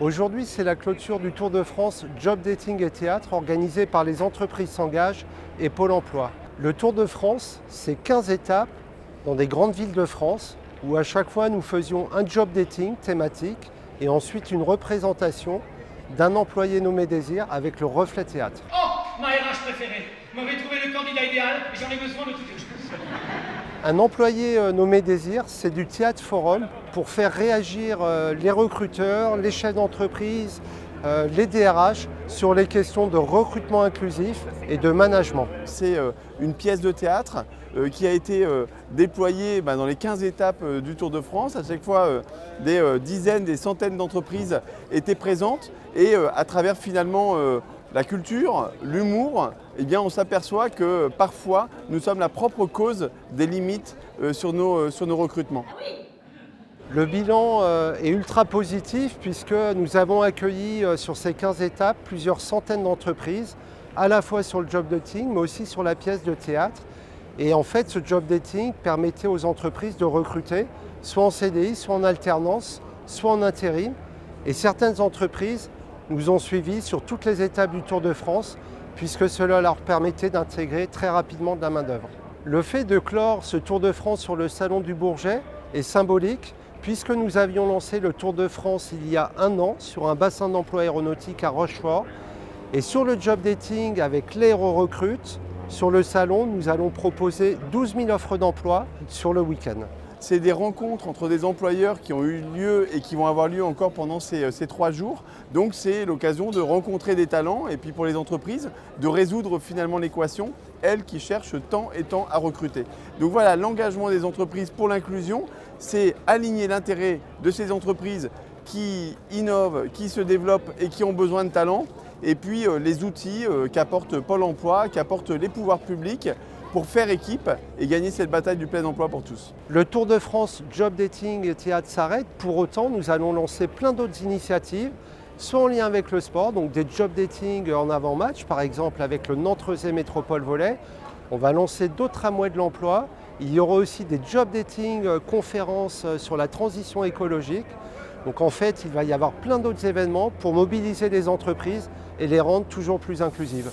Aujourd'hui, c'est la clôture du Tour de France Job Dating et Théâtre organisé par les entreprises s'engagent et Pôle emploi. Le Tour de France, c'est 15 étapes dans des grandes villes de France où à chaque fois nous faisions un job dating thématique et ensuite une représentation d'un employé nommé Désir avec le reflet théâtre. Oh, ma RH préférée. M'avait trouvé le candidat idéal et j'en ai besoin de toute urgence. Un employé nommé Désir, c'est du théâtre forum pour faire réagir les recruteurs, les chefs d'entreprise, les DRH sur les questions de recrutement inclusif et de management. C'est une pièce de théâtre qui a été déployée dans les 15 étapes du Tour de France. À chaque fois, des dizaines, des centaines d'entreprises étaient présentes et à travers finalement la culture, l'humour, eh bien, on s'aperçoit que parfois nous sommes la propre cause des limites sur nos recrutements. Le bilan est ultra positif puisque nous avons accueilli sur ces 15 étapes plusieurs centaines d'entreprises, à la fois sur le job dating mais aussi sur la pièce de théâtre. Et en fait, ce job dating permettait aux entreprises de recruter soit en CDI, soit en alternance, soit en intérim. Et certaines entreprises nous ont suivis sur toutes les étapes du Tour de France puisque cela leur permettait d'intégrer très rapidement de la main-d'œuvre. Le fait de clore ce Tour de France sur le Salon du Bourget est symbolique puisque nous avions lancé le Tour de France il y a un an sur un bassin d'emploi aéronautique à Rochefort. Et sur le job dating avec l'Aéro-Recrute, sur le salon, nous allons proposer 12 000 offres d'emploi sur le week-end. C'est des rencontres entre des employeurs qui ont eu lieu et qui vont avoir lieu encore pendant ces 3 jours. Donc c'est l'occasion de rencontrer des talents et puis pour les entreprises de résoudre finalement l'équation, elles qui cherchent tant et tant à recruter. Donc voilà, l'engagement des entreprises pour l'inclusion, c'est aligner l'intérêt de ces entreprises qui innovent, qui se développent et qui ont besoin de talents, et puis les outils qu'apporte Pôle emploi, qu'apportent les pouvoirs publics pour faire équipe et gagner cette bataille du plein emploi pour tous. Le Tour de France Job Dating et Théâtre s'arrête. Pour autant, nous allons lancer plein d'autres initiatives, soit en lien avec le sport, donc des job dating en avant-match, par exemple avec le Nantes-Rezé Métropole Volley. On va lancer d'autres tramways de l'emploi. Il y aura aussi des job dating conférences sur la transition écologique. Donc en fait, il va y avoir plein d'autres événements pour mobiliser les entreprises et les rendre toujours plus inclusives.